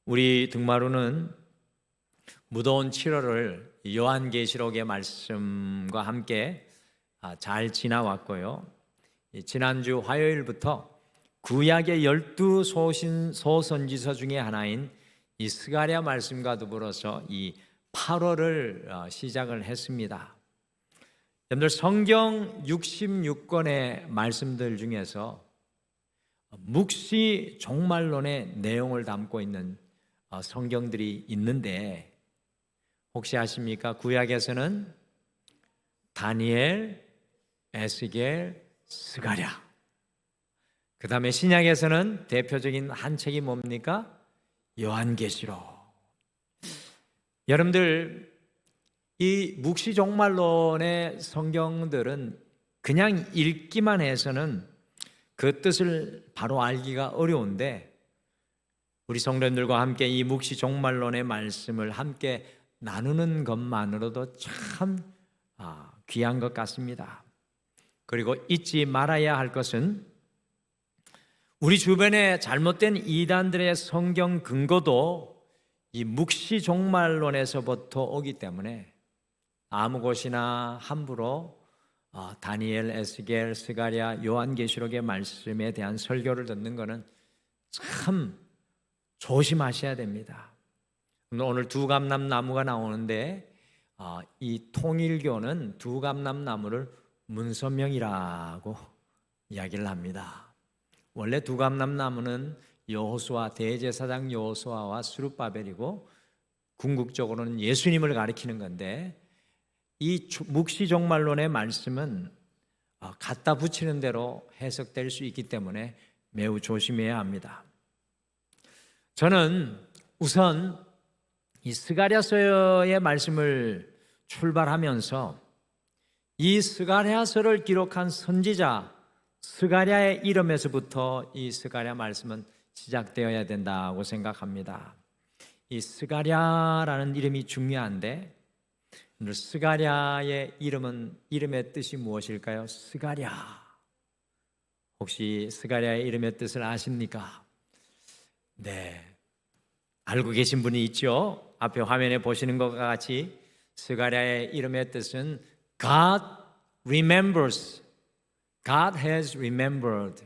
우리 등마루는 무더운 7월을 요한계시록의 말씀과 함께 잘 지나왔고요. 지난주 화요일부터 구약의 12 소선지서 중에 하나인 이 스가랴 말씀과 더불어서 이 8월을 시작을 했습니다. 여러분들 성경 66권의 말씀들 중에서 묵시 종말론의 내용을 담고 있는 성경들이 있는데 혹시 아십니까? 구약에서는 다니엘, 에스겔, 스가랴. 그 다음에 신약에서는 대표적인 한 책이 뭡니까? 요한계시록. 여러분들 이 묵시 종말론의 성경들은 그냥 읽기만 해서는 그 뜻을 바로 알기가 어려운데 우리 성도님들과 함께 이 묵시 종말론의 말씀을 함께 나누는 것만으로도 참 귀한 것 같습니다. 그리고 잊지 말아야 할 것은 우리 주변에 잘못된 이단들의 성경 근거도 이 묵시 종말론에서부터 오기 때문에 아무 곳이나 함부로 다니엘, 에스겔, 스가랴, 요한계시록의 말씀에 대한 설교를 듣는 것은 참 조심하셔야 됩니다. 오늘 두감람나무가 나오는데 이 통일교는 두감람나무를 문선명이라고 이야기를 합니다. 원래 두감람나무는 여호수아, 대제사장 여호수아와 스룹바벨이고 궁극적으로는 예수님을 가리키는 건데 이 묵시 종말론의 말씀은 갖다 붙이는 대로 해석될 수 있기 때문에 매우 조심해야 합니다. 저는 우선 이 스가랴서의 말씀을 출발하면서 이 스가랴서를 기록한 선지자 스가랴의 이름에서부터 이 스가랴 말씀은 시작되어야 된다고 생각합니다. 이 스가랴라는 이름이 중요한데 스가랴의 이름의 뜻이 무엇일까요? 스가랴. 혹시 스가랴의 이름의 뜻을 아십니까? 네, 알고 계신 분이 있죠? 앞에 화면에 보시는 것과 같이 스가랴의 이름의 뜻은 God remembers, God has remembered,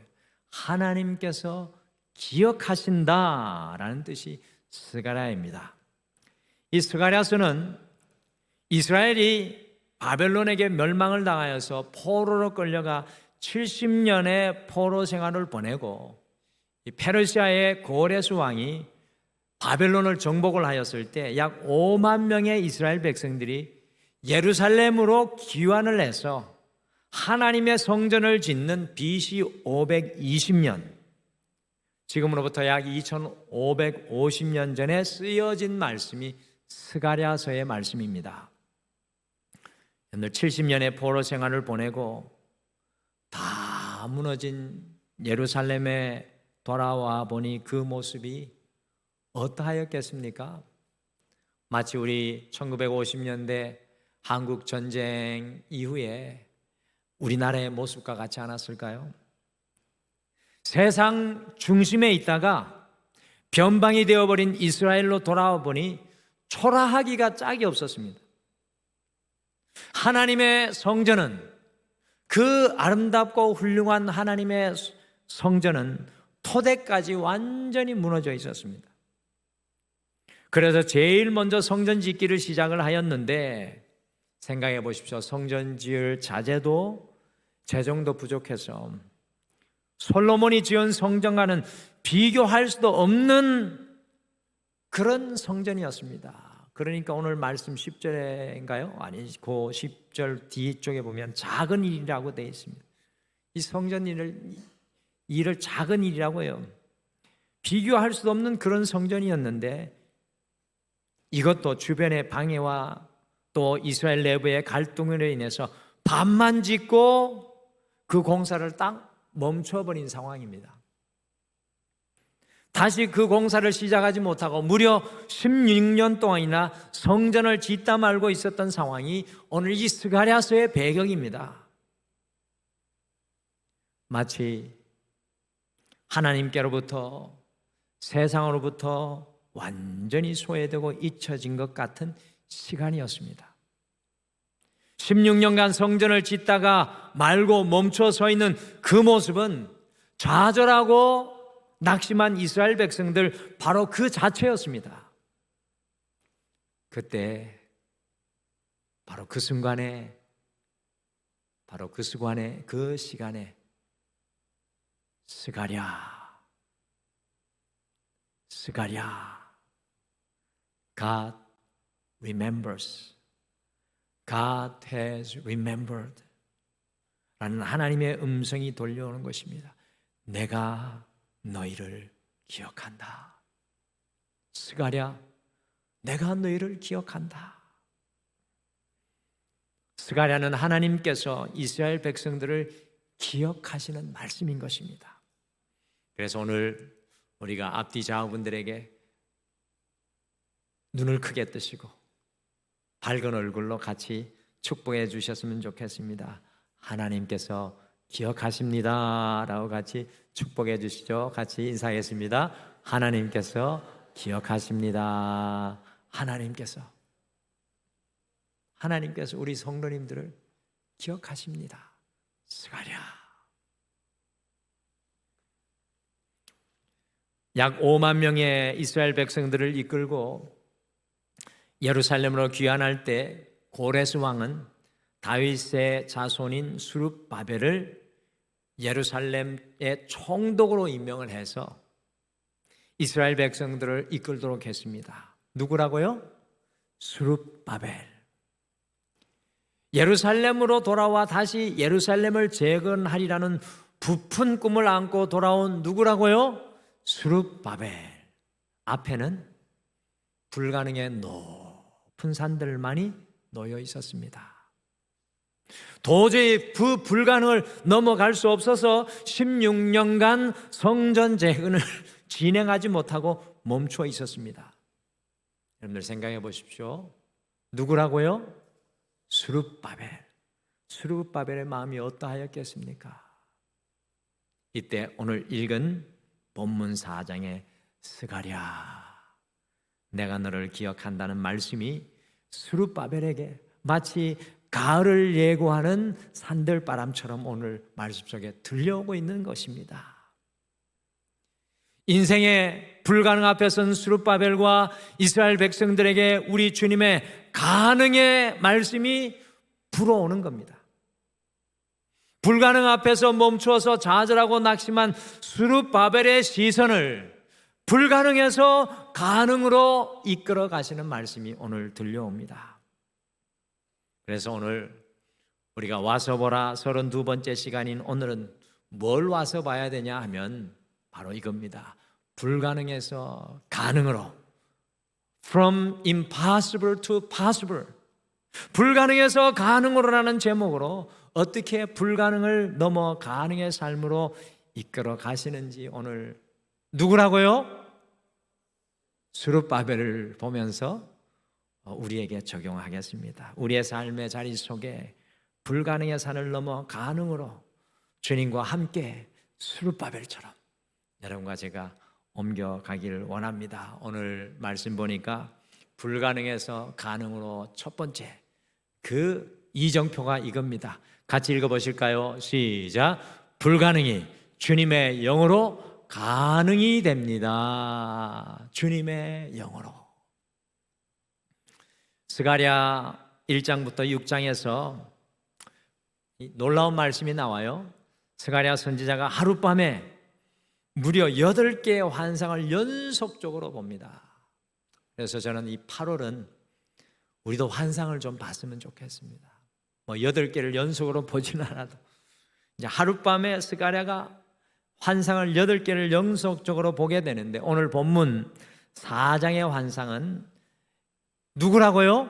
하나님께서 기억하신다라는 뜻이 스가랴입니다. 이 스가랴서는 이스라엘이 바벨론에게 멸망을 당하여서 포로로 끌려가 70년의 포로 생활을 보내고 이 페르시아의 고레스 왕이 바벨론을 정복을 하였을 때 약 5만 명의 이스라엘 백성들이 예루살렘으로 귀환을 해서 하나님의 성전을 짓는 BC 520년, 지금으로부터 약 2550년 전에 쓰여진 말씀이 스가랴서의 말씀입니다. 70년의 포로 생활을 보내고 다 무너진 예루살렘에 돌아와 보니 그 모습이 어떠하였겠습니까? 마치 우리 1950년대 한국 전쟁 이후에 우리나라의 모습과 같지 않았을까요? 세상 중심에 있다가 변방이 되어버린 이스라엘로 돌아와 보니 초라하기가 짝이 없었습니다. 하나님의 성전은, 그 아름답고 훌륭한 하나님의 성전은 토대까지 완전히 무너져 있었습니다. 그래서 제일 먼저 성전 짓기를 시작을 하였는데 생각해 보십시오. 성전 지을 자재도 재정도 부족해서 솔로몬이 지은 성전과는 비교할 수도 없는 그런 성전이었습니다. 그러니까 오늘 말씀 10절인가요? 아니, 그 10절 뒤쪽에 보면 작은 일이라고 되어 있습니다. 이 성전 일을 작은 일이라고 해요. 비교할 수 없는 그런 성전이었는데 이것도 주변의 방해와 또 이스라엘 내부의 갈등으로 인해서 반만 짓고 그 공사를 딱 멈춰버린 상황입니다. 다시 그 공사를 시작하지 못하고 무려 16년 동안이나 성전을 짓다 말고 있었던 상황이 오늘 이 스가랴서의 배경입니다. 마치 하나님께로부터 세상으로부터 완전히 소외되고 잊혀진 것 같은 시간이었습니다. 16년간 성전을 짓다가 말고 멈춰 서 있는 그 모습은 좌절하고 낙심한 이스라엘 백성들 바로 그 자체였습니다. 그때 바로 그 순간에, 바로 그 순간에, 그 시간에 스가랴 God remembers, God has remembered 라는 하나님의 음성이 돌려오는 것입니다. 내가 너희를 기억한다. 스가랴, 내가 너희를 기억한다. 스가랴는 하나님께서 이스라엘 백성들을 기억하시는 말씀인 것입니다. 그래서 오늘 우리가 앞뒤 좌우분들에게 눈을 크게 뜨시고 밝은 얼굴로 같이 축복해 주셨으면 좋겠습니다. 하나님께서 기억하십니다 라고 같이 축복해 주시죠. 같이 인사하겠습니다. 하나님께서 기억하십니다. 하나님께서 우리 성도님들을 기억하십니다. 스가랴. 약 5만 명의 이스라엘 백성들을 이끌고 예루살렘으로 귀환할 때 고레스 왕은 다윗의 자손인 스룹바벨을 예루살렘의 총독으로 임명을 해서 이스라엘 백성들을 이끌도록 했습니다. 누구라고요? 스룹바벨. 예루살렘으로 돌아와 다시 예루살렘을 재건하리라는 부푼 꿈을 안고 돌아온 누구라고요? 스룹바벨. 앞에는 불가능의 높은 산들만이 놓여 있었습니다. 도저히 그 불가능을 넘어갈 수 없어서 16년간 성전 재건을 진행하지 못하고 멈춰 있었습니다. 여러분들 생각해 보십시오. 누구라고요? 스룹바벨의 마음이 어떠하였겠습니까? 이때 오늘 읽은 본문 4장의 스가랴, 내가 너를 기억한다는 말씀이 스룹바벨에게 마치 가을을 예고하는 산들바람처럼 오늘 말씀 속에 들려오고 있는 것입니다. 인생의 불가능 앞에 선 스룹바벨과 이스라엘 백성들에게 우리 주님의 가능의 말씀이 불어오는 겁니다. 불가능 앞에서 멈추어서 좌절하고 낙심한 스룹바벨의 시선을 불가능에서 가능으로 이끌어 가시는 말씀이 오늘 들려옵니다. 그래서 오늘 우리가 와서 보라 32번째 시간인 오늘은 뭘 와서 봐야 되냐 하면 바로 이겁니다. 불가능에서 가능으로, From impossible to possible, 불가능에서 가능으로라는 제목으로 어떻게 불가능을 넘어 가능의 삶으로 이끌어 가시는지 오늘 누구라고요? 스룹바벨을 보면서 우리에게 적용하겠습니다. 우리의 삶의 자리 속에 불가능의 산을 넘어 가능으로 주님과 함께 스룹바벨처럼 여러분과 제가 옮겨가기를 원합니다. 오늘 말씀 보니까 불가능에서 가능으로 첫 번째 그 이정표가 이겁니다. 같이 읽어보실까요? 시작. 불가능이 주님의 영으로 가능이 됩니다. 주님의 영으로. 스가랴 1장부터 6장에서 놀라운 말씀이 나와요. 스가랴 선지자가 하룻밤에 무려 8개의 환상을 연속적으로 봅니다. 그래서 저는 이 8월은 우리도 환상을 좀 봤으면 좋겠습니다. 8개를 연속으로 보지는 않아도 이제 하룻밤에 스가랴가 환상을 8개를 연속적으로 보게 되는데 오늘 본문 4장의 환상은 누구라고요?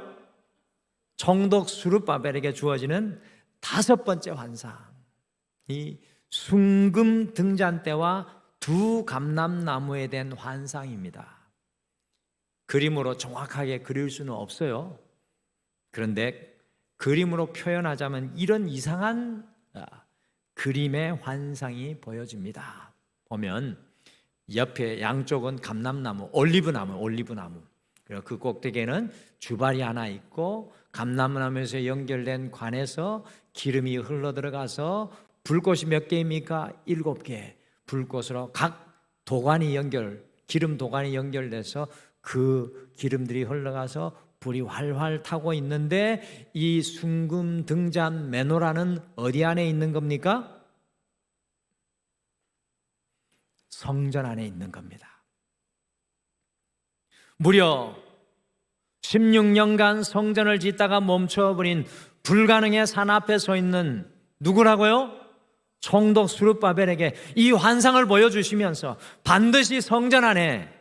총독 스룹바벨에게 주어지는 5번째 환상. 이 순금 등잔대와 두 감람나무에 대한 환상입니다. 그림으로 정확하게 그릴 수는 없어요. 그런데 그림으로 표현하자면 이런 이상한 그림의 환상이 보여집니다. 보면 옆에 양쪽은 감람나무, 올리브나무. 그리고 그 꼭대기에는 주발이 하나 있고 감람나무에서 연결된 관에서 기름이 흘러 들어가서 불꽃이 몇 개입니까? 7개. 불꽃으로 각 기름 도관이 연결돼서 그 기름들이 흘러가서 불이 활활 타고 있는데, 이 순금 등잔 메노라는 어디 안에 있는 겁니까? 성전 안에 있는 겁니다. 무려 16년간 성전을 짓다가 멈춰버린 불가능의 산 앞에 서 있는 누구라고요? 총독 스룹바벨에게 이 환상을 보여주시면서 반드시 성전 안에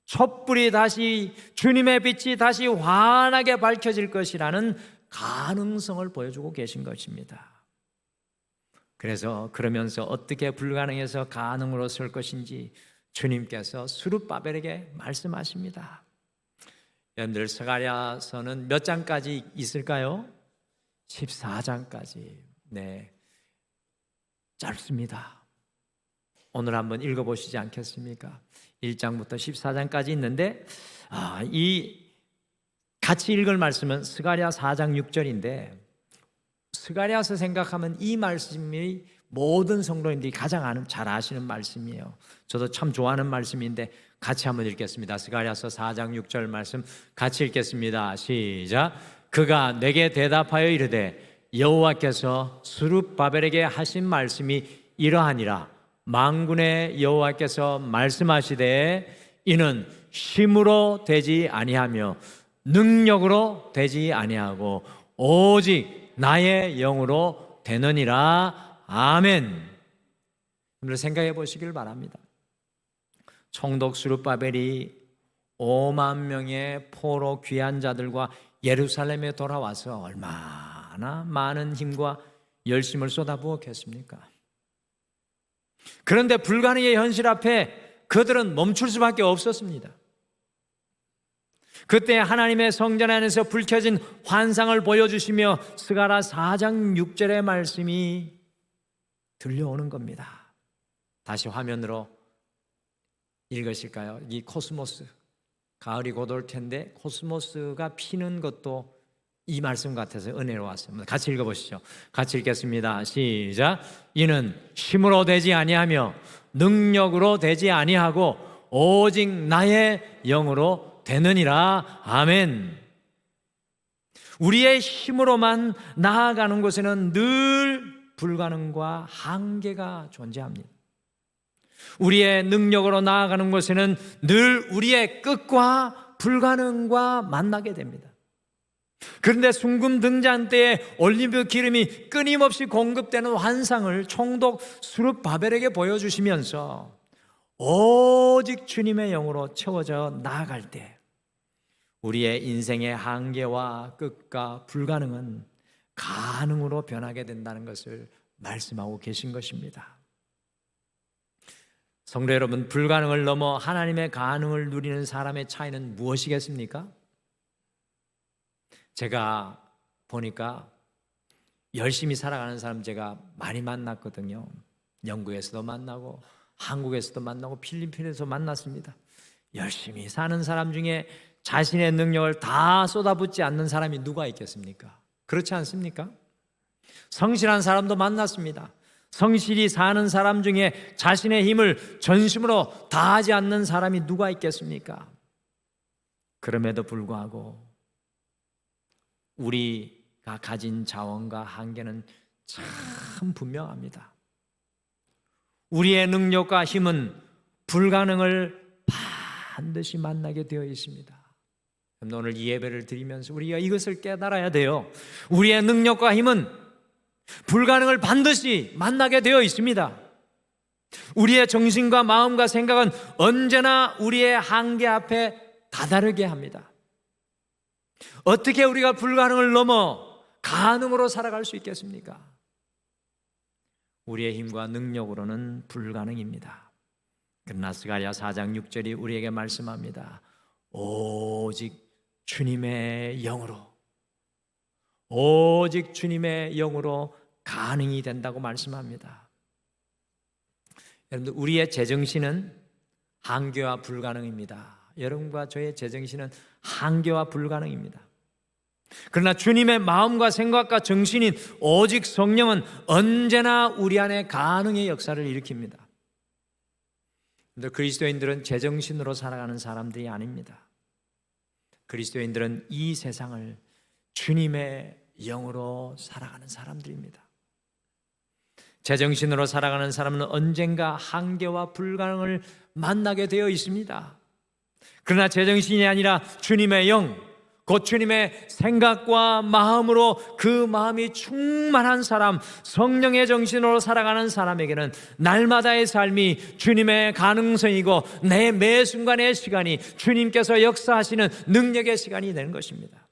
촛불이 다시, 주님의 빛이 다시 환하게 밝혀질 것이라는 가능성을 보여주고 계신 것입니다. 그래서 그러면서 어떻게 불가능해서 가능으로 설 것인지 주님께서 스룹바벨에게 말씀하십니다. 여러분들, 스가랴서는 몇 장까지 있을까요? 14장까지. 네, 짧습니다. 오늘 한번 읽어보시지 않겠습니까? 1장부터 14장까지 있는데, 같이 읽을 말씀은 스가랴 4장 6절인데, 스가랴서 생각하면 이 말씀이 모든 성도님들이 가장 잘 아시는 말씀이에요. 저도 참 좋아하는 말씀인데 같이 한번 읽겠습니다. 스가랴서 4장 6절 말씀 같이 읽겠습니다. 시작. 그가 내게 대답하여 이르되 여호와께서 스룹바벨에게 하신 말씀이 이러하니라. 만군의 여호와께서 말씀하시되 이는 힘으로 되지 아니하며 능력으로 되지 아니하고 오직 나의 영으로 되느니라. 아멘. 여러분, 생각해 보시길 바랍니다. 총독 스룹바벨이 5만 명의 포로 귀한 자들과 예루살렘에 돌아와서 얼마나 많은 힘과 열심을 쏟아부었겠습니까? 그런데 불가능의 현실 앞에 그들은 멈출 수밖에 없었습니다. 그때 하나님의 성전 안에서 불 켜진 환상을 보여주시며 스가랴 4장 6절의 말씀이 들려오는 겁니다. 다시 화면으로 읽으실까요? 이 코스모스, 가을이 곧 올 텐데 코스모스가 피는 것도 이 말씀 같아서 은혜로웠습니다. 같이 읽어보시죠. 같이 읽겠습니다. 시작. 이는 힘으로 되지 아니하며 능력으로 되지 아니하고 오직 나의 영으로 되느니라. 아멘. 우리의 힘으로만 나아가는 곳에는 늘 불가능과 한계가 존재합니다. 우리의 능력으로 나아가는 곳에는 늘 우리의 끝과 불가능과 만나게 됩니다. 그런데 순금 등잔 때에 올리브 기름이 끊임없이 공급되는 환상을 총독 스룹바벨에게 보여주시면서 오직 주님의 영으로 채워져 나아갈 때 우리의 인생의 한계와 끝과 불가능은 가능으로 변하게 된다는 것을 말씀하고 계신 것입니다. 성도 여러분, 불가능을 넘어 하나님의 가능을 누리는 사람의 차이는 무엇이겠습니까? 제가 보니까 열심히 살아가는 사람 제가 많이 만났거든요. 영국에서도 만나고 한국에서도 만나고 필리핀에서 만났습니다. 열심히 사는 사람 중에 자신의 능력을 다 쏟아붓지 않는 사람이 누가 있겠습니까? 그렇지 않습니까? 성실한 사람도 만났습니다. 성실히 사는 사람 중에 자신의 힘을 전심으로 다하지 않는 사람이 누가 있겠습니까? 그럼에도 불구하고 우리가 가진 자원과 한계는 참 분명합니다. 우리의 능력과 힘은 불가능을 반드시 만나게 되어 있습니다. 오늘 이 예배를 드리면서 우리가 이것을 깨달아야 돼요. 우리의 능력과 힘은 불가능을 반드시 만나게 되어 있습니다. 우리의 정신과 마음과 생각은 언제나 우리의 한계 앞에 다다르게 합니다. 어떻게 우리가 불가능을 넘어 가능으로 살아갈 수 있겠습니까? 우리의 힘과 능력으로는 불가능입니다. 그러나 스가랴 4장 6절이 우리에게 말씀합니다. 오직 주님의 영으로, 오직 주님의 영으로 가능이 된다고 말씀합니다. 여러분들, 우리의 제정신은 한계와 불가능입니다. 여러분과 저의 제정신은 한계와 불가능입니다. 그러나 주님의 마음과 생각과 정신인 오직 성령은 언제나 우리 안에 가능의 역사를 일으킵니다. 그리스도인들은 제정신으로 살아가는 사람들이 아닙니다. 그리스도인들은 이 세상을 주님의 영으로 살아가는 사람들입니다. 제정신으로 살아가는 사람은 언젠가 한계와 불가능을 만나게 되어 있습니다. 그러나 제정신이 아니라 주님의 영, 곧 주님의 생각과 마음으로 그 마음이 충만한 사람, 성령의 정신으로 살아가는 사람에게는 날마다의 삶이 주님의 가능성이고 내 매 순간의 시간이 주님께서 역사하시는 능력의 시간이 되는 것입니다.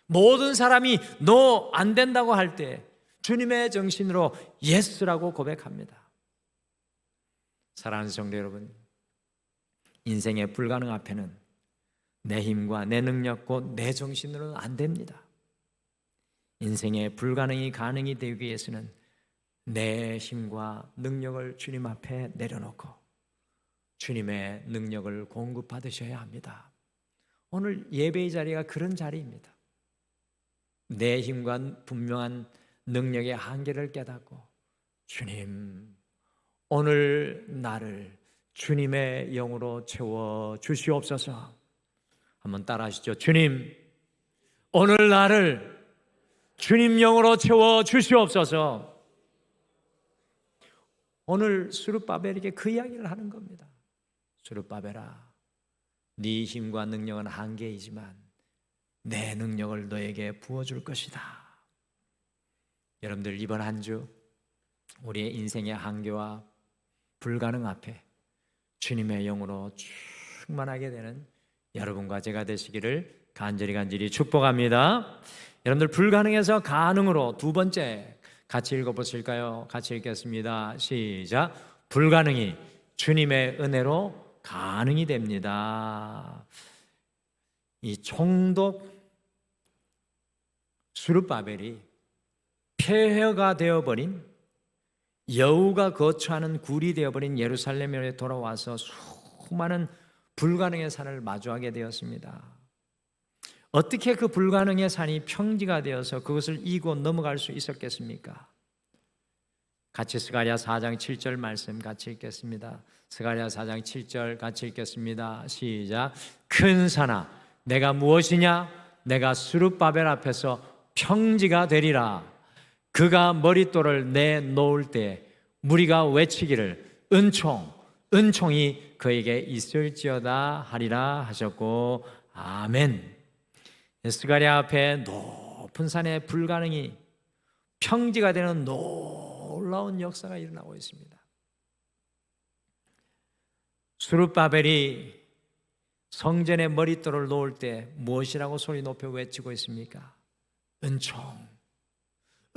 모든 사람이 너 안 된다고 할 때 주님의 정신으로 예스라고 고백합니다. 사랑하는 성도 여러분, 인생의 불가능 앞에는 내 힘과 내 능력 곧 내 정신으로는 안 됩니다. 인생의 불가능이 가능이 되기 위해서는 내 힘과 능력을 주님 앞에 내려놓고 주님의 능력을 공급받으셔야 합니다. 오늘 예배의 자리가 그런 자리입니다. 내 힘과 분명한 능력의 한계를 깨닫고 주님, 오늘 나를 주님의 영으로 채워 주시옵소서. 한번 따라 하시죠. 주님, 오늘 나를 주님 영으로 채워 주시옵소서. 오늘 스룹바벨에게 그 이야기를 하는 겁니다. 스룹바벨아, 네 힘과 능력은 한계이지만 내 능력을 너에게 부어줄 것이다. 여러분들, 이번 한 주 우리의 인생의 한계와 불가능 앞에 주님의 영으로 충만하게 되는 여러분과 제가 되시기를 간절히 축복합니다. 여러분들, 불가능에서 가능으로 두 번째 같이 읽어보실까요? 같이 읽겠습니다. 시작. 불가능이 주님의 은혜로 가능이 됩니다. 이 총독 스룹바벨이 폐허가 되어버린, 여우가 거처하는 굴이 되어버린 예루살렘에 돌아와서 수많은 불가능의 산을 마주하게 되었습니다. 어떻게 그 불가능의 산이 평지가 되어서 그것을 이고 넘어갈 수 있었겠습니까? 같이 스가랴 4장 7절 말씀 같이 읽겠습니다. 스가랴 4장 7절 같이 읽겠습니다. 시작. 큰 산아, 내가 무엇이냐? 내가 스룹바벨 앞에서 평지가 되리라. 그가 머릿돌을 내놓을 때 무리가 외치기를 은총이 그에게 있을지어다 하리라 하셨고, 아멘. 스가랴 앞에 높은 산의 불가능이 평지가 되는 놀라운 역사가 일어나고 있습니다. 스룹바벨이 성전에 머릿돌을 놓을 때 무엇이라고 소리 높여 외치고 있습니까?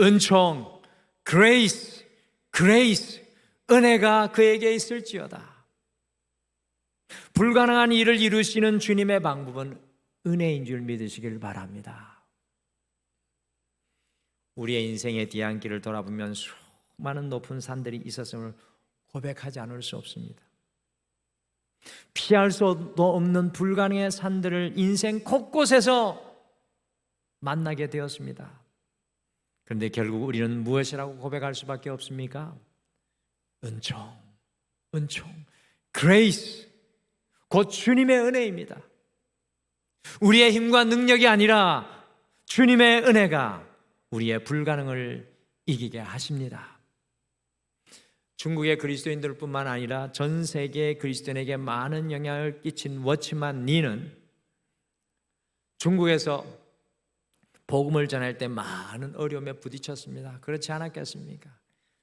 은총, grace, 은혜가 그에게 있을지어다. 불가능한 일을 이루시는 주님의 방법은 은혜인 줄 믿으시길 바랍니다. 우리의 인생의 뒤안길을 돌아보면 수많은 높은 산들이 있었음을 고백하지 않을 수 없습니다. 피할 수도 없는 불가능의 산들을 인생 곳곳에서 만나게 되었습니다. 그런데 결국 우리는 무엇이라고 고백할 수밖에 없습니까? 은총, grace, 곧 주님의 은혜입니다. 우리의 힘과 능력이 아니라 주님의 은혜가 우리의 불가능을 이기게 하십니다. 중국의 그리스도인들뿐만 아니라 전 세계 그리스도인에게 많은 영향을 끼친 워치만 니는 중국에서 복음을 전할 때 많은 어려움에 부딪혔습니다. 그렇지 않았겠습니까?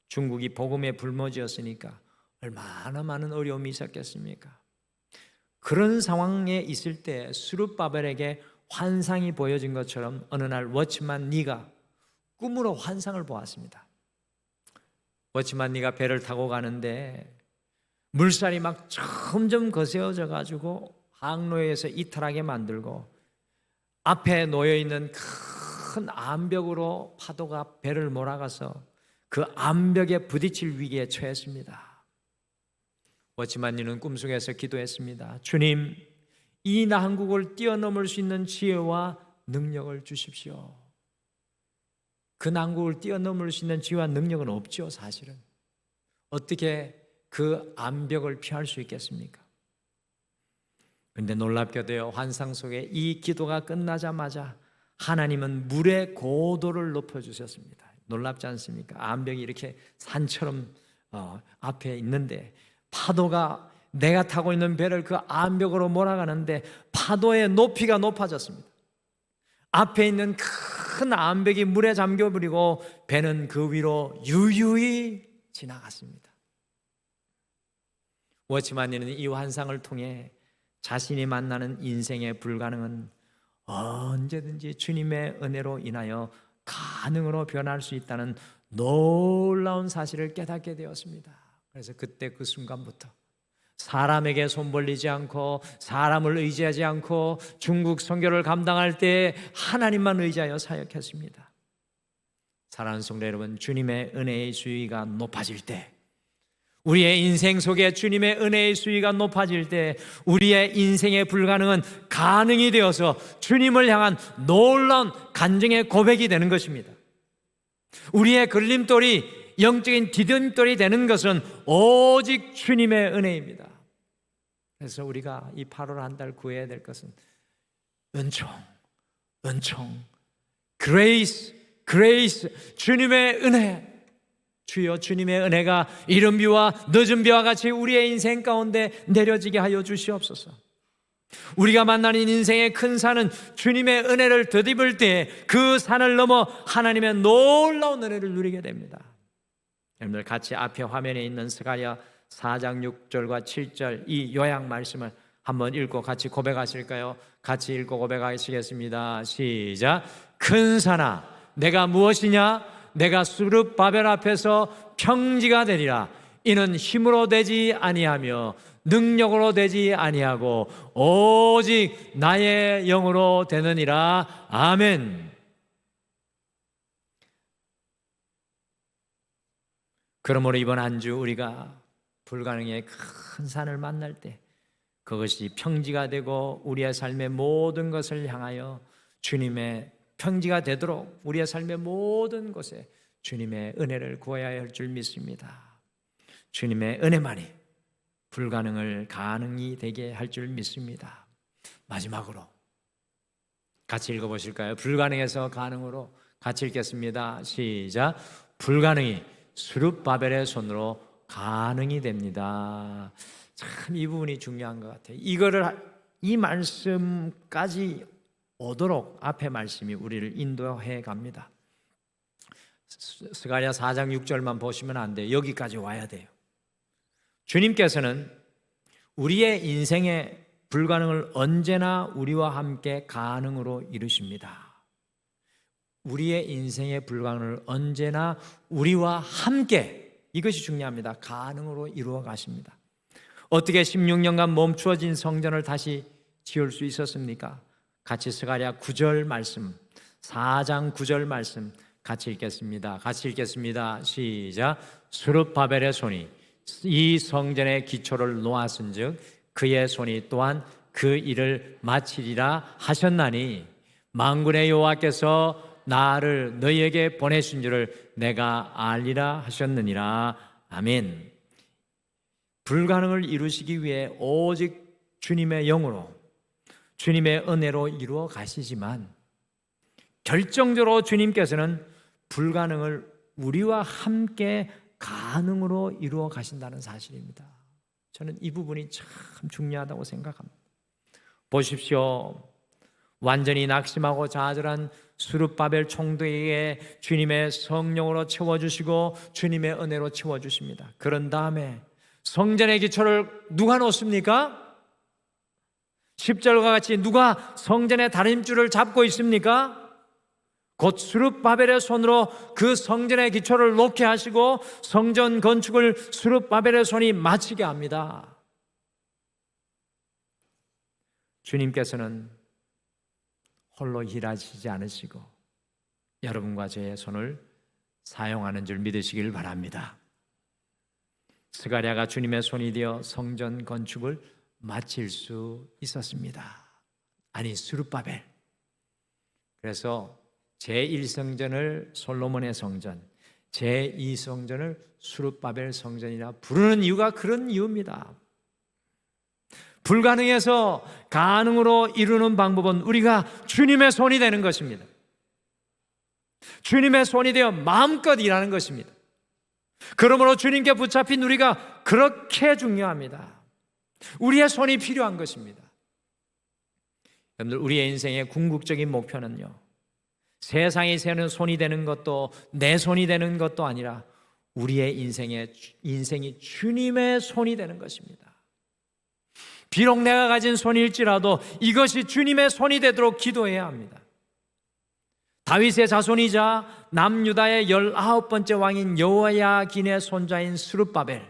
중국이 복음에 불모지였으니까 얼마나 많은 어려움이 있었겠습니까? 그런 상황에 있을 때 스룹바벨에게 환상이 보여진 것처럼 어느 날 워치만 니가 꿈으로 환상을 보았습니다. 워치만 니가 배를 타고 가는데 물살이 막 점점 거세어져 가지고 항로에서 이탈하게 만들고 앞에 놓여있는 큰 암벽으로 파도가 배를 몰아가서 그 암벽에 부딪힐 위기에 처했습니다. 워치만니는 꿈속에서 기도했습니다. 주님, 이 난국을 뛰어넘을 수 있는 지혜와 능력을 주십시오. 그 난국을 뛰어넘을 수 있는 지혜와 능력은 없죠, 사실은. 어떻게 그 암벽을 피할 수 있겠습니까? 그런데 놀랍게도요, 환상 속에 이 기도가 끝나자마자 하나님은 물의 고도를 높여주셨습니다. 놀랍지 않습니까? 암벽이 이렇게 산처럼 앞에 있는데 파도가 내가 타고 있는 배를 그 암벽으로 몰아가는데 파도의 높이가 높아졌습니다. 앞에 있는 큰 암벽이 물에 잠겨버리고 배는 그 위로 유유히 지나갔습니다. 워치만니는 이 환상을 통해 자신이 만나는 인생의 불가능은 언제든지 주님의 은혜로 인하여 가능으로 변할 수 있다는 놀라운 사실을 깨닫게 되었습니다. 그래서 그때 그 순간부터 사람에게 손 벌리지 않고 사람을 의지하지 않고 중국 선교를 감당할 때 하나님만 의지하여 사역했습니다. 사랑하는 성도 여러분, 주님의 은혜의 수위가 높아질 때, 우리의 인생 속에 주님의 은혜의 수위가 높아질 때 우리의 인생의 불가능은 가능이 되어서 주님을 향한 놀라운 간증의 고백이 되는 것입니다. 우리의 걸림돌이 영적인 디딤돌이 되는 것은 오직 주님의 은혜입니다. 그래서 우리가 이 8월 한 달 구해야 될 것은 은총, 그레이스, 주님의 은혜. 주여, 주님의 은혜가 이른 비와 늦은 비와 같이 우리의 인생 가운데 내려지게 하여 주시옵소서. 우리가 만나는 인생의 큰 산은 주님의 은혜를 덧입을 때 그 산을 넘어 하나님의 놀라운 은혜를 누리게 됩니다. 여러분들 같이 앞에 화면에 있는 스가랴 4장 6절과 7절 이 요약 말씀을 한번 읽고 같이 고백하실까요? 같이 읽고 고백하시겠습니다. 시작. 큰 산아, 내가 무엇이냐? 내가 수르바벨 앞에서 평지가 되리라. 이는 힘으로 되지 아니하며 능력으로 되지 아니하고 오직 나의 영으로 되느니라. 아멘. 그러므로 이번 한 주 우리가 불가능의 큰 산을 만날 때 그것이 평지가 되고 우리의 삶의 모든 것을 향하여 주님의 평지가 되도록 우리의 삶의 모든 곳에 주님의 은혜를 구해야 할 줄 믿습니다. 주님의 은혜만이 불가능을 가능이 되게 할 줄 믿습니다. 마지막으로 같이 읽어보실까요? 불가능에서 가능으로 같이 읽겠습니다. 시작. 불가능이 수르바벨의 손으로 가능이 됩니다. 참 이 부분이 중요한 것 같아요. 이 말씀까지 오도록 앞에 말씀이 우리를 인도해 갑니다. 스가랴 4장 6절만 보시면 안 돼요. 여기까지 와야 돼요. 주님께서는 우리의 인생의 불가능을 언제나 우리와 함께 가능으로 이루십니다. 우리의 인생의 불가능을 언제나 우리와 함께, 이것이 중요합니다. 가능으로 이루어 가십니다. 어떻게 16년간 멈추어진 성전을 다시 지을 수 있었습니까? 같이 스가랴 9절 말씀, 4장 9절 말씀 같이 읽겠습니다. 같이 읽겠습니다. 시작. 수르바벨의 손이 이 성전의 기초를 놓았은즉 그의 손이 또한 그 일을 마치리라 하셨나니 만군의 여호와께서 나를 너희에게 보내신 줄을 내가 알리라 하셨느니라. 아멘. 불가능을 이루시기 위해 오직 주님의 영으로 주님의 은혜로 이루어 가시지만 결정적으로 주님께서는 불가능을 우리와 함께 가능으로 이루어 가신다는 사실입니다. 저는 이 부분이 참 중요하다고 생각합니다. 보십시오. 완전히 낙심하고 좌절한 수르바벨 총독에게 주님의 성령으로 채워주시고 주님의 은혜로 채워주십니다. 그런 다음에 성전의 기초를 누가 놓습니까? 10절과 같이 누가 성전의 다림줄을 잡고 있습니까? 곧 수르바벨의 손으로 그 성전의 기초를 놓게 하시고 성전 건축을 수르바벨의 손이 마치게 합니다. 주님께서는 홀로 일하시지 않으시고 여러분과 저의 손을 사용하는 줄 믿으시길 바랍니다. 스가랴가 주님의 손이 되어 성전 건축을 마칠 수 있었습니다. 아니, 스룹바벨. 그래서 제1성전을 솔로몬의 성전, 제2성전을 스룹바벨 성전이라 부르는 이유가 그런 이유입니다. 불가능해서 가능으로 이루는 방법은 우리가 주님의 손이 되는 것입니다. 주님의 손이 되어 마음껏 일하는 것입니다. 그러므로 주님께 붙잡힌 우리가 그렇게 중요합니다. 우리의 손이 필요한 것입니다. 여러분들, 우리의 인생의 궁극적인 목표는요, 세상이 세우는 손이 되는 것도 내 손이 되는 것도 아니라 우리의 인생이 주님의 손이 되는 것입니다. 비록 내가 가진 손일지라도 이것이 주님의 손이 되도록 기도해야 합니다. 다윗의 자손이자 남유다의 19번째 왕인 여호야긴의 손자인 스룹바벨.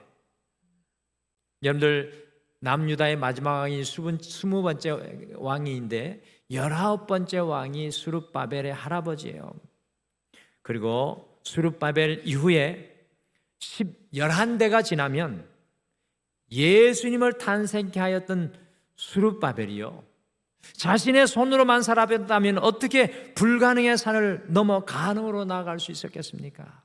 여러분들, 남유다의 마지막 왕이 20번째 왕인데 19번째 왕이 스룹바벨의 할아버지예요. 그리고 스룹바벨 이후에 11대가 지나면 예수님을 탄생케 하였던 스룹바벨이요, 자신의 손으로만 살아봤다면 어떻게 불가능의 산을 넘어 가능으로 나아갈 수 있었겠습니까?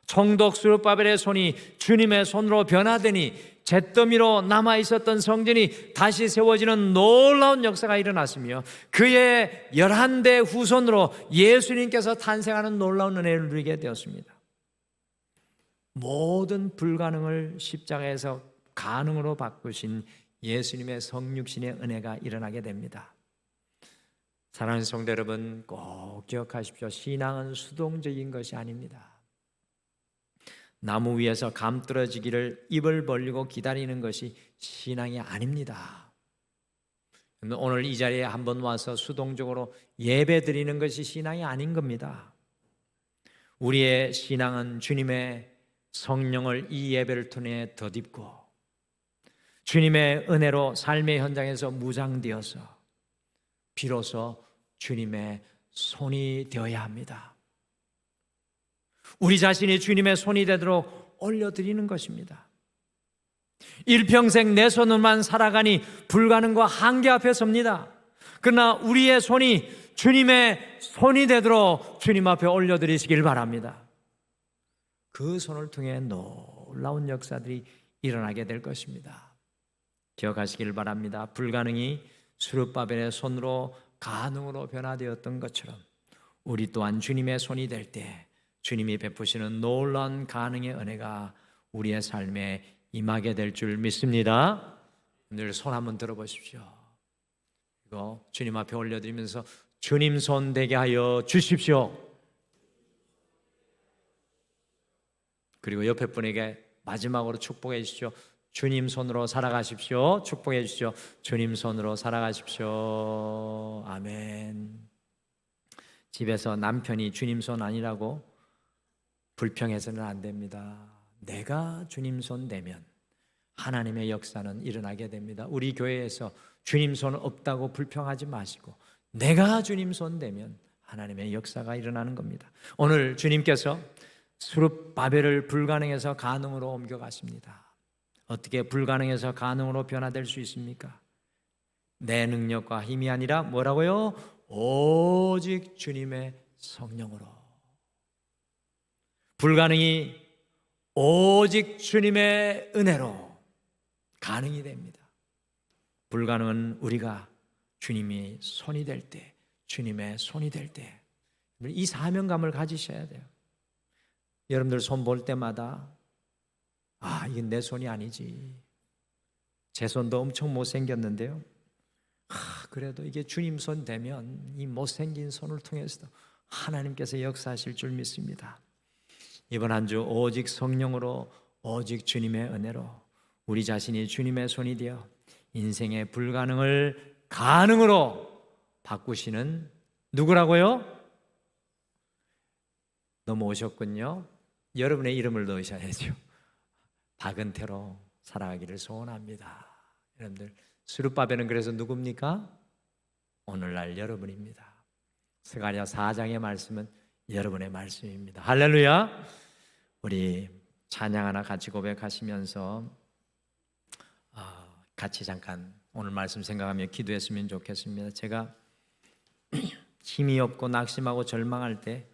총독 스룹바벨의 손이 주님의 손으로 변화되니 잿더미로 남아있었던 성전이 다시 세워지는 놀라운 역사가 일어났으며 그의 11대 후손으로 예수님께서 탄생하는 놀라운 은혜를 누리게 되었습니다. 모든 불가능을 십자가에서 가능으로 바꾸신 예수님의 성육신의 은혜가 일어나게 됩니다. 사랑하는 성도 여러분, 꼭 기억하십시오. 신앙은 수동적인 것이 아닙니다. 나무 위에서 감 떨어지기를 입을 벌리고 기다리는 것이 신앙이 아닙니다. 오늘 이 자리에 한번 와서 수동적으로 예배 드리는 것이 신앙이 아닌 겁니다. 우리의 신앙은 주님의 성령을 이 예배를 통해 덧입고 주님의 은혜로 삶의 현장에서 무장되어서 비로소 주님의 손이 되어야 합니다. 우리 자신이 주님의 손이 되도록 올려드리는 것입니다. 일평생 내 손으로만 살아가니 불가능과 한계 앞에 섭니다. 그러나 우리의 손이 주님의 손이 되도록 주님 앞에 올려드리시길 바랍니다. 그 손을 통해 놀라운 역사들이 일어나게 될 것입니다. 기억하시길 바랍니다. 불가능이 스룹바벨의 손으로 가능으로 변화되었던 것처럼 우리 또한 주님의 손이 될 때 주님이 베푸시는 놀라운 가능의 은혜가 우리의 삶에 임하게 될 줄 믿습니다. 오늘 손 한번 들어보십시오. 이거 주님 앞에 올려드리면서 주님 손 되게 하여 주십시오. 그리고 옆에 분에게 마지막으로 축복해 주십시오. 주님 손으로 살아가십시오. 축복해 주십시오. 주님 손으로 살아가십시오. 아멘. 집에서 남편이 주님 손 아니라고 불평해서는 안 됩니다. 내가 주님 손 되면 하나님의 역사는 일어나게 됩니다. 우리 교회에서 주님 손 없다고 불평하지 마시고 내가 주님 손 되면 하나님의 역사가 일어나는 겁니다. 오늘 주님께서 스룹바벨을 불가능해서 가능으로 옮겨갔습니다. 어떻게 불가능해서 가능으로 변화될 수 있습니까? 내 능력과 힘이 아니라 뭐라고요? 오직 주님의 성령으로. 불가능이 오직 주님의 은혜로 가능이 됩니다. 불가능은 우리가 주님이 손이 될 때, 주님의 손이 될 때, 이 사명감을 가지셔야 돼요. 여러분들 손 볼 때마다 이건 내 손이 아니지. 제 손도 엄청 못생겼는데요. 그래도 이게 주님 손 되면 이 못생긴 손을 통해서도 하나님께서 역사하실 줄 믿습니다. 이번 한 주 오직 성령으로, 오직 주님의 은혜로 우리 자신이 주님의 손이 되어 인생의 불가능을 가능으로 바꾸시는 누구라고요? 넘어오셨군요. 여러분의 이름을 넣으셔야죠. 박은태로 살아가기를 소원합니다. 여러분들, 스룹바벨은 그래서 누굽니까? 오늘날 여러분입니다. 스가랴 4장의 말씀은 여러분의 말씀입니다. 할렐루야. 우리 찬양 하나 같이 고백하시면서 같이 잠깐 오늘 말씀 생각하며 기도했으면 좋겠습니다. 제가 힘이 없고 낙심하고 절망할 때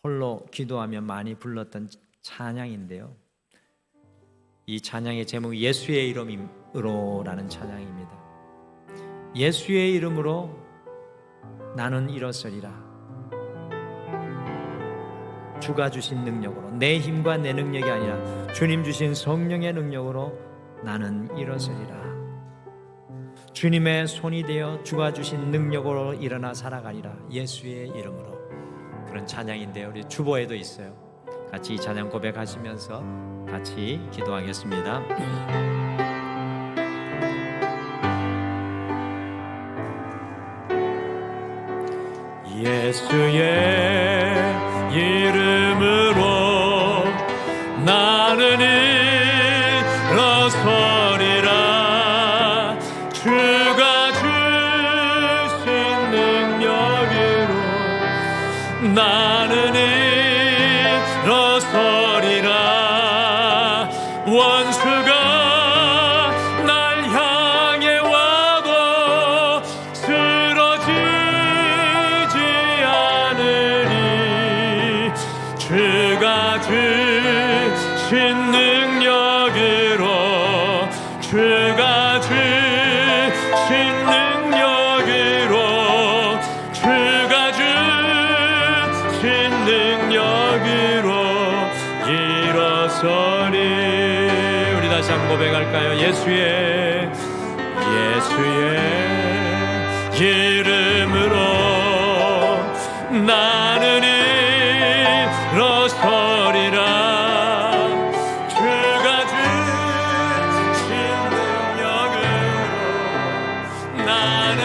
홀로 기도하며 많이 불렀던 찬양인데요, 이 찬양의 제목이 예수의 이름으로라는 찬양입니다. 예수의 이름으로 나는 일어서리라. 주가 주신 능력으로, 내 힘과 내 능력이 아니라 주님 주신 성령의 능력으로 나는 일어서리라. 주님의 손이 되어 주가 주신 능력으로 일어나 살아가리라. 예수의 이름으로. 그런 찬양인데요, 우리 주보에도 있어요. 같이 이 찬양 고백하시면서 같이 기도하겠습니다. 예수의 이름으로 나는 일어서리라. 주가 주신 능력으로 나는 일어서리라. 원수가 날 향해 와도 쓰러지지 않으리. 주가 주신 능력으로, 주가 주신 능력으로, 주가 주신 능력으로 일어서리. 우리 다시 한번 고백할까요? 예수의 이름으로 나는 일어서리라. 주가 주신 능력으로 나는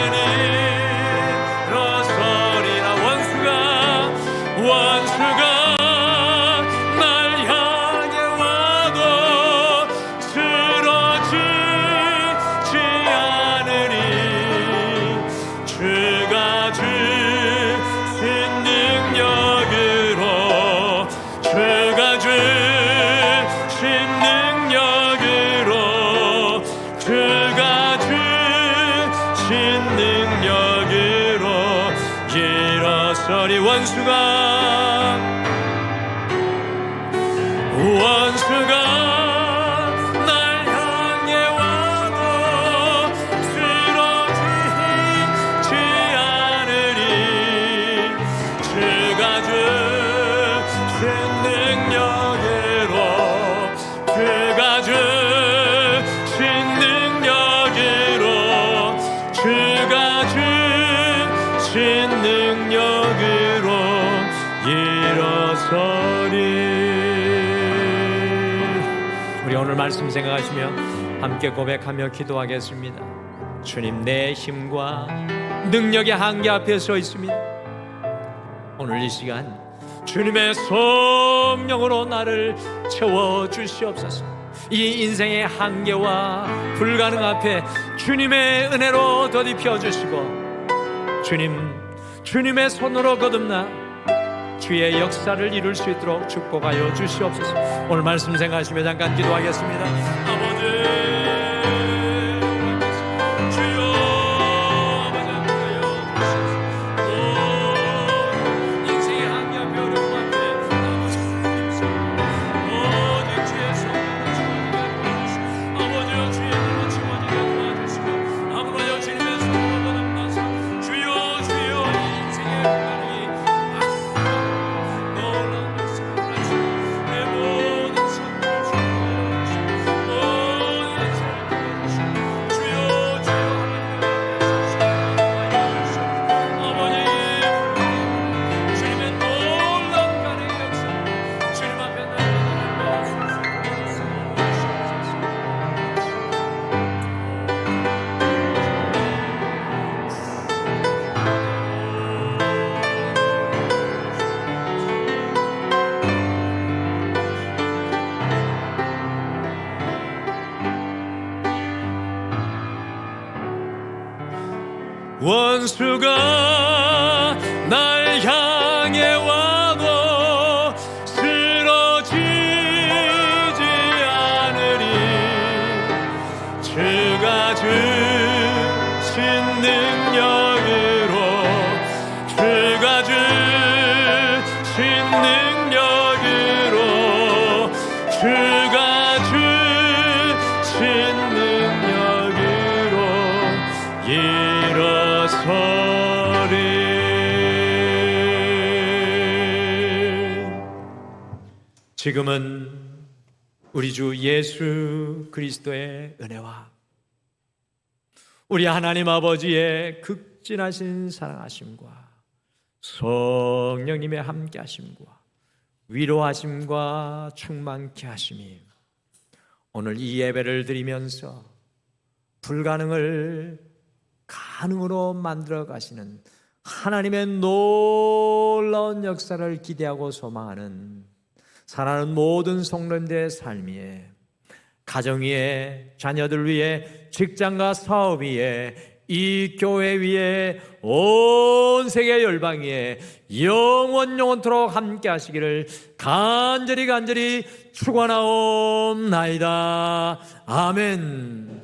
일어서리라. 원수가 날 향해 와도 쓰러지지 않으리. 주가 주신 능력으로, 주가 주신 능력으로, 주가 주신 능력으로 일어서리. 원수가 날 향해 와도 쓰러지지 않으리. 주가 주신 능력으로, 주가 주신 능력으로, 주가 주신 능력으로 일어서리. 우리 오늘 말씀 생각하시며 함께 고백하며 기도하겠습니다. 주님, 내 힘과 능력의 한계 앞에 서 있습니다. 오늘 이 시간 주님의 성령으로 나를 채워주시옵소서. 이 인생의 한계와 불가능 앞에 주님의 은혜로 더딥혀 주시고, 주님의 손으로 거듭나 주의 역사를 이룰 수 있도록 축복하여 주시옵소서. 오늘 말씀 생각하시며 잠깐 기도하겠습니다. 아버지, 원수가 날 향해 와도 쓰러지지 일어서리. 지금은 우리 주 예수 그리스도의 은혜와 우리 하나님 아버지의 극진하신 사랑하심과 성령님의 함께하심과 위로하심과 충만케 하심이 오늘 이 예배를 드리면서 불가능을 가능으로 만들어 가시는 하나님의 놀라운 역사를 기대하고 소망하는 사랑하는 모든 성도님들의 삶 위에, 가정 위에, 자녀들 위에, 직장과 사업 위에, 이 교회 위에, 온 세계 열방 위에 영원토록 함께 하시기를 간절히 축원하옵나이다. 아멘.